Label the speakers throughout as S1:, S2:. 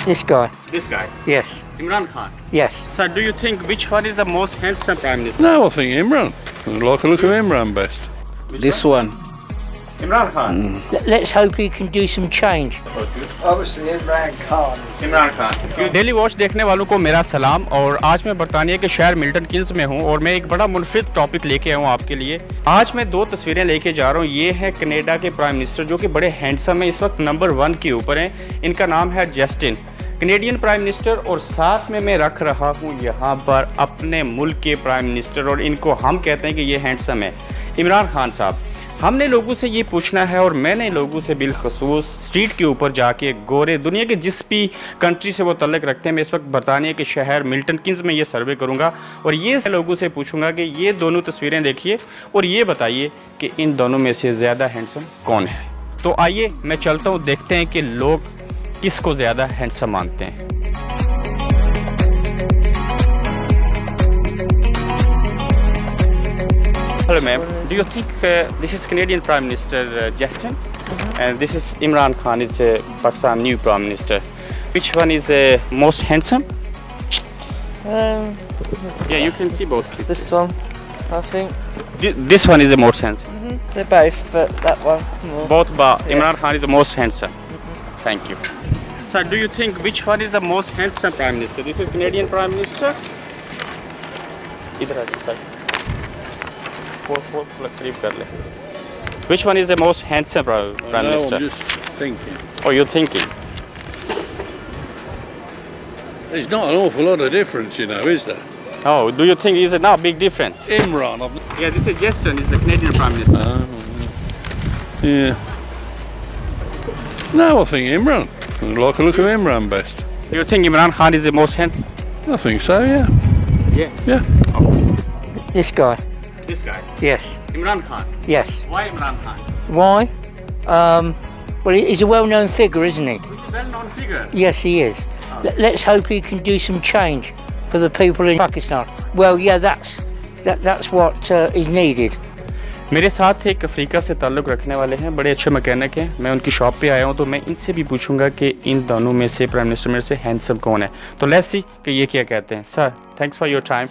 S1: This guy.
S2: This guy.
S1: Yes.
S2: Imran Khan.
S1: Yes.
S2: Sir, do you think which one is the most handsome Prime Minister?
S3: No, I think Imran. I like a look at Imran best.
S4: This one.
S2: Imran Khan.
S1: Let's hope he can do some change.
S4: Obviously Imran Khan.
S2: Imran Khan. Daily watch देखने वालों को मेरा सलाम। और आज मैं बरतानिया के शहर मिल्टन किन्स में हूँ और मैं एक बड़ा मुनफरिद टॉपिक लेके आया हूँ आपके लिए। आज मैं दो तस्वीरें लेके जा रहा हूँ। ये है कनाडा के प्राइम मिनिस्टर जो कि बड़े हैंडसम हैं, इस वक्त नंबर 1 के ऊपर हैं। इनका नाम है जस्टिन, कनेडियन प्राइम मिनिस्टर। और साथ में मैं रख रहा हूँ यहाँ पर अपने मुल्क के प्राइम मिनिस्टर, और इनको हम कहते हैं कि ये हैंडसम है, इमरान खान साहब। हमने लोगों से ये पूछना है, और मैंने लोगों से बिलखसूस स्ट्रीट के ऊपर जाके गोरे दुनिया के जिस भी कंट्री से वो तल्लक रखते हैं, मैं इस वक्त बरतानिया के शहर मिल्टन किन्स में ये सर्वे करूँगा और ये लोगों से पूछूंगा कि ये दोनों तस्वीरें देखिए और ये बताइए कि इन दोनों में से ज़्यादा हैंडसम कौन है। तो आइए मैं चलता हूँ, देखते हैं कि लोग किसको ज़्यादा हैंडसम मानते हैं। Hello ma'am, do you think this is Canadian Prime Minister Justin and this is Imran Khan, is Pakistan new Prime Minister. Which one is most handsome? Yeah, you can see both.
S5: This one, I think.
S2: This one is the most handsome.
S5: They're both, but that one more.
S2: Both, but Imran Khan is the most handsome. Thank you. Sir, do you think which one is the most handsome Prime Minister? This is Canadian Prime Minister. इधर आ जाओ sir. Which one is the most handsome Prime Minister?
S3: I'm just thinking.
S2: Oh, you're thinking.
S3: There's not an awful lot of difference, you know, is there?
S2: Oh, do you think is it not a big difference?
S3: Imran.
S2: Yeah, this is Justin, is the Canadian Prime Minister.
S3: Yeah. No, I think Imran. I like a look at Imran best.
S2: Do you think Imran Khan is the most handsome?
S3: I think so, yeah.
S2: Yeah.
S3: Yeah.
S1: This guy.
S2: This guy.
S1: Yes.
S2: Imran Khan.
S1: Yes.
S2: Why Imran Khan?
S1: Why? Well, he's a well-known figure, isn't he?
S2: He's a well-known figure.
S1: Yes, he is. Let's hope he can do some change for the people in Pakistan. Well, yeah, that's what is needed.
S2: मेरे साथ एक Africa से ताल्लुक़ रखने वाले हैं, बड़े अच्छे मैकेनिक हैं। मैं उनकी शॉप पे आया हूँ, तो मैं इनसे भी पूछूंगा कि इन दोनों में से प्राइम मिनिस्टर में से हैंडसम कौन है। तो लेट्स सी कि ये क्या कहते हैं। Sir, thanks for your time.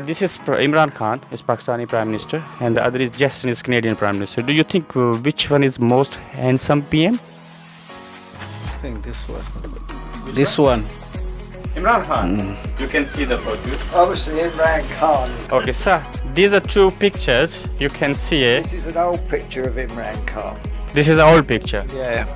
S2: This is Imran Khan, is Pakistani Prime Minister, and the other is Justin, is Canadian Prime Minister. Do you think which one is most handsome PM?
S4: I think this one. This one.
S2: Imran Khan. You can see the photos.
S4: Obviously Imran Khan.
S2: Okay, sir. These are two pictures. You can see it.
S4: This is an old picture of Imran Khan.
S2: This is an old picture.
S4: Yeah.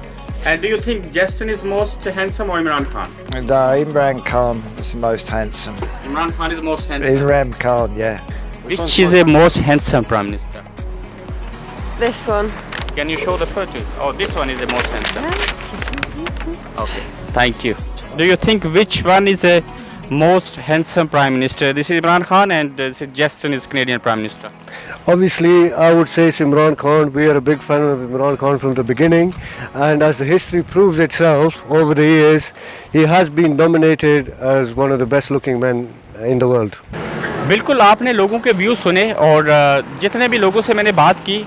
S2: And do you think Justin is most handsome or Imran Khan?
S4: No, Imran Khan is the most handsome.
S2: Imran Khan is most handsome.
S4: Imran Khan, yeah.
S2: Which is the most handsome Prime Minister?
S6: This one.
S2: Can you show the photos? Oh, this one is the most handsome. Okay, thank you. Do you think which one is the most handsome Prime Minister? This is Imran Khan and this is Justin, is Canadian Prime Minister.
S7: Obviously, I would say it's Imran Khan. We are a big fan of Imran Khan from the beginning, and as the history proves itself over the years, he has been nominated as one of the best looking men in the world.
S2: बिल्कुल आपने लोगों के view सुने, और जितने भी लोगों से मैंने बात की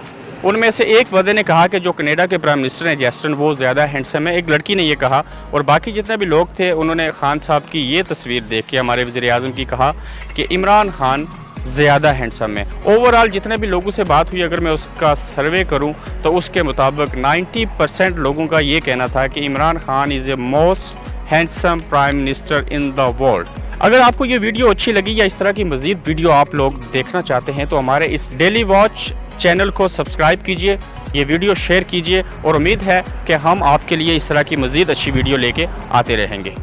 S2: उनमें से एक बंदे ने कहा कि जो कनाडा के प्राइम मिनिस्टर हैं जस्टिन, वो ज़्यादा हैंडसम है। एक लड़की ने ये कहा, और बाकी जितने भी लोग थे उन्होंने खान साहब की ये तस्वीर देख के हमारे वज़ीर-ए-आज़म की कहा कि इमरान खान ज़्यादा हैंडसम है। ओवरऑल जितने भी लोगों से बात हुई, अगर मैं उसका सर्वे करूं तो उसके मुताबिक 90% लोगों का ये कहना था कि Imran Khan is a most handsome prime minister in the world. अगर आपको ये वीडियो अच्छी लगी या इस तरह की मज़ीद वीडियो आप लोग देखना चाहते हैं तो हमारे इस डेली वॉच चैनल को सब्सक्राइब कीजिए, ये वीडियो शेयर कीजिए, और उम्मीद है कि हम आपके लिए इस तरह की मज़ीद अच्छी वीडियो लेके आते रहेंगे।